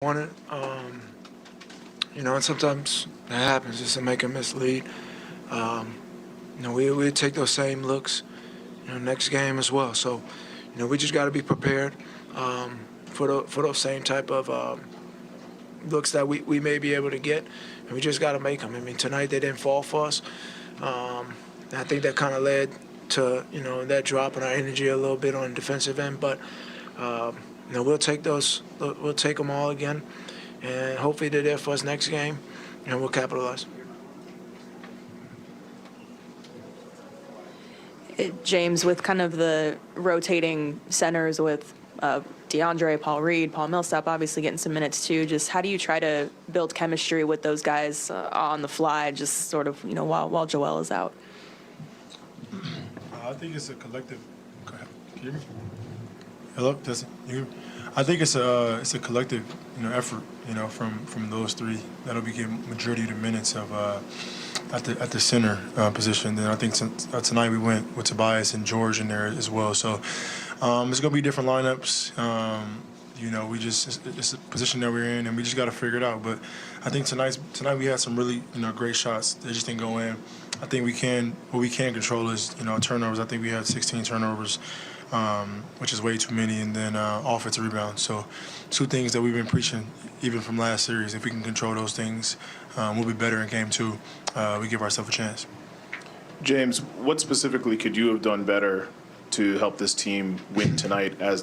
wanted. And sometimes that happens just to make a mislead. Um, we take those same looks, next game as well. So, we just got to be prepared for those same type of looks that we may be able to get, and we just got to make them. I mean, tonight they didn't fall for us. And I think that kind of led to that drop in our energy a little bit on the defensive end, but. We'll take those. We'll take them all again, and hopefully they're there for us next game, and we'll capitalize. James, with kind of the rotating centers with DeAndre, Paul Reed, Paul Millsap obviously getting some minutes too, just how do you try to build chemistry with those guys on the fly, just sort of, while Joel is out? I think it's a collective. Can you hear me? Hello, I think it's a collective, effort, from those three that'll be getting majority of the minutes of at the center position. Then I think tonight we went with Tobias and George in there as well. So it's gonna be different lineups. It's a position that we're in, and we just got to figure it out. But I think tonight we had some really great shots. They just didn't go in. I think what we can control is turnovers. I think we had 16 turnovers. Which is way too many, and then offensive rebounds. So two things that we've been preaching even from last series. If we can control those things, we'll be better in game two. We give ourselves a chance. James, what specifically could you have done better to help this team win tonight as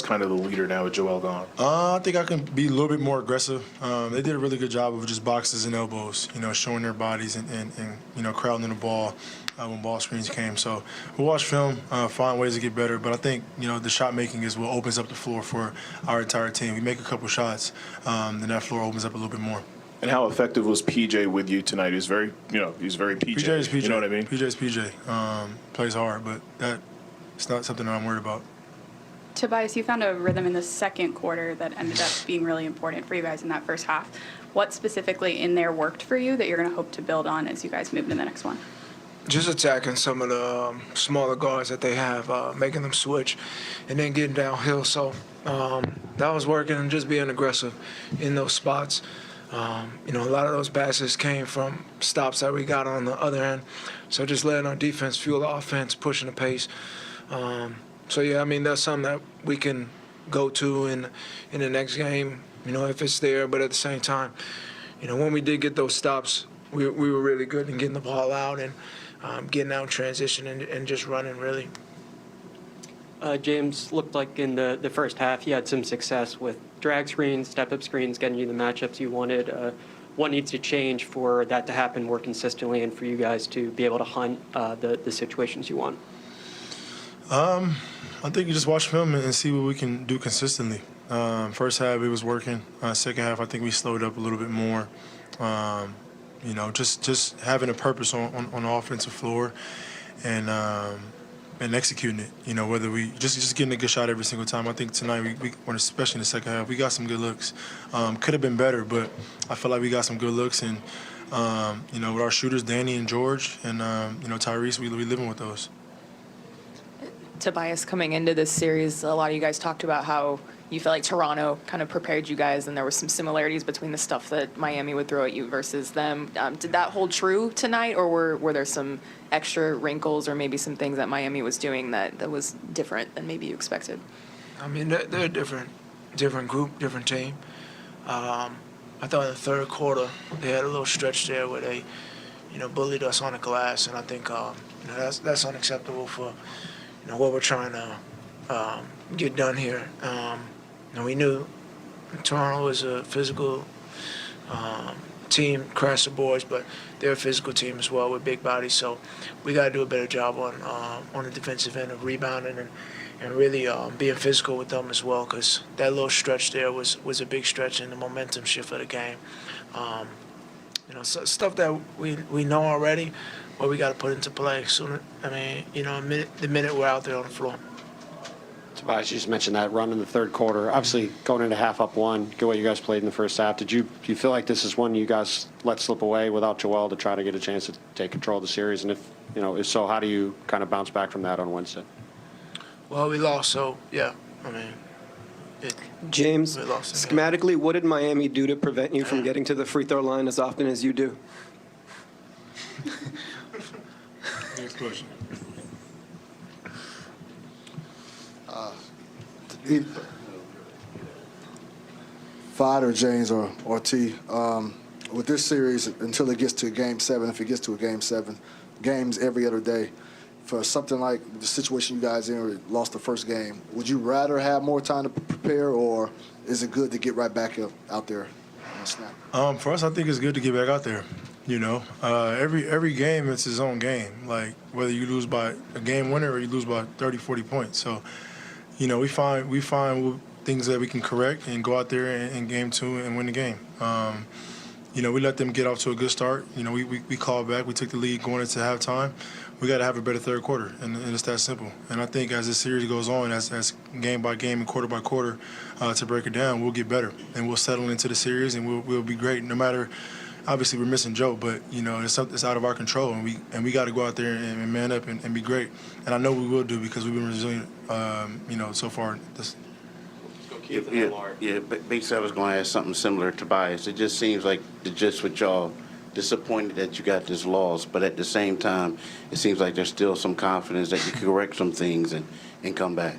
kind of the leader now with Joel gone? I think I can be a little bit more aggressive. They did a really good job of just boxes and elbows, showing their bodies and crowding the ball when ball screens came. So we'll watch film, find ways to get better. But I think, the shot making is what opens up the floor for our entire team. We make a couple shots, then that floor opens up a little bit more. And how effective was PJ with you tonight? He's very PJ. PJ is PJ. You know what I mean? PJ is PJ. Plays hard, but it's not something that I'm worried about. Tobias, you found a rhythm in the second quarter that ended up being really important for you guys in that first half. What specifically in there worked for you that you're going to hope to build on as you guys move into the next one? Just attacking some of the smaller guards that they have, making them switch, and then getting downhill. So that was working, and just being aggressive in those spots. A lot of those baskets came from stops that we got on the other end. So just letting our defense fuel the offense, pushing the pace. That's something that we can go to in the next game, if it's there. But at the same time, when we did get those stops, we were really good in getting the ball out and getting out in transition and just running, really. James, looked like in the first half you had some success with drag screens, step-up screens, getting you the matchups you wanted. What needs to change for that to happen more consistently and for you guys to be able to hunt the situations you want? I think you just watch film and see what we can do consistently. First half, it was working. Second half, I think we slowed up a little bit more. Just having a purpose on the offensive floor and executing it. Whether we just getting a good shot every single time. I think tonight, especially in the second half, we got some good looks. Could have been better, but I feel like we got some good looks. And, with our shooters, Danny and George and, Tyrese, we living with those. Tobias, coming into this series, a lot of you guys talked about how you felt like Toronto kind of prepared you guys, and there were some similarities between the stuff that Miami would throw at you versus them. Did that hold true tonight, or were there some extra wrinkles or maybe some things that Miami was doing that was different than maybe you expected? I mean, they're a different group, different team. I thought in the third quarter they had a little stretch there where they, bullied us on the glass, and I think that's unacceptable for what we're trying to get done here. We knew Toronto was a physical team, crash the boys, but they're a physical team as well with big bodies. So we got to do a better job on the defensive end of rebounding and really being physical with them as well, because that little stretch there was a big stretch in the momentum shift of the game. Stuff that we know already, but we got to put into play sooner. The minute we're out there on the floor. Tobias, you just mentioned that run in the third quarter. Obviously, going into half up one, good way you guys played in the first half. Do you feel like this is one you guys let slip away without Joel to try to get a chance to take control of the series? And if so, how do you kind of bounce back from that on Wednesday? Well, we lost, so yeah. James, we lost the game. schematically, what did Miami do to prevent you from getting to the free throw line as often as you do? Next question. Fod or James or T, with this series, until it gets to Game 7, if it gets to a Game 7, games every other day, for something like the situation you guys in, where you lost the first game, would you rather have more time to prepare, or is it good to get right back out there and snap? For us, I think it's good to get back out there. You know, every game, it's its own game. Like, whether you lose by a game winner or you lose by 30, 40 points. So, you know, we find things that we can correct and go out there in game 2 and win the game. You know, we let them get off to a good start. You know, we called back. We took the lead going into halftime. We got to have a better third quarter, and it's that simple. And I think as this series goes on, as game by game and quarter by quarter, to break it down, we'll get better, and we'll settle into the series, and we'll be great. No matter, obviously we're missing Joe, but you know it's out of our control, and we got to go out there and man up and be great. And I know we will do, because we've been resilient, you know, so far. But basically, I was going to ask something similar to Tobias. It just seems like just with y'all, disappointed that you got this loss, but at the same time, it seems like there's still some confidence that you can correct some things and come back.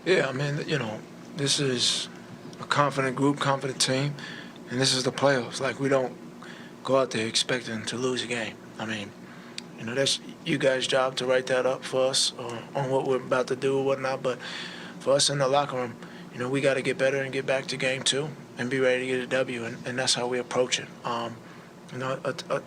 Yeah, I mean, you know, this is a confident group, confident team, and this is the playoffs. Like, we don't go out there expecting to lose a game. I mean, you know, that's you guys' job to write that up for us on what we're about to do or whatnot, but for us in the locker room, you know, we got to get better and get back to game 2 and be ready to get a W, and that's how we approach it. You know,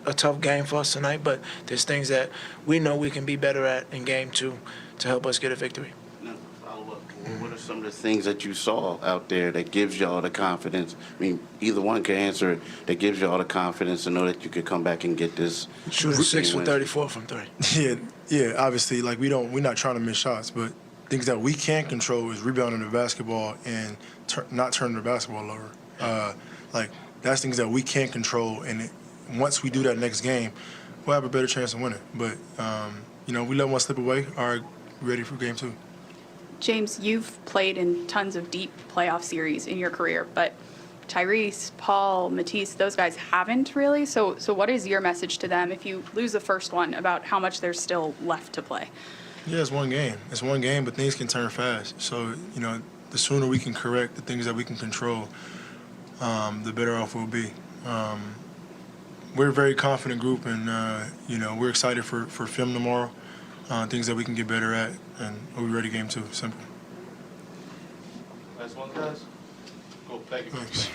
a tough game for us tonight, but there's things that we know we can be better at in game 2 to help us get a victory. Now, follow up. What are some of the things that you saw out there that gives y'all the confidence? I mean, either one can answer it. That gives y'all the confidence to know that you could come back and get this. Shooting 6 for 34 from 3. Yeah. Obviously, like we're not trying to miss shots, but things that we can control is rebounding the basketball and not turning the basketball over. Like, that's things that we can't control, and once we do that next game, we'll have a better chance of winning. But, you know, we let one slip away. All right, ready for game 2. James, you've played in tons of deep playoff series in your career, but Tyrese, Paul, Matisse, those guys haven't really. So what is your message to them if you lose the first one about how much there's still left to play? Yeah, it's one game. It's one game, but things can turn fast. So, you know, the sooner we can correct the things that we can control, the better off we'll be. We're a very confident group, and, you know, we're excited for film tomorrow, things that we can get better at, and we'll be ready game 2. Simple. Last one, guys. Cool. Thank you. Thanks.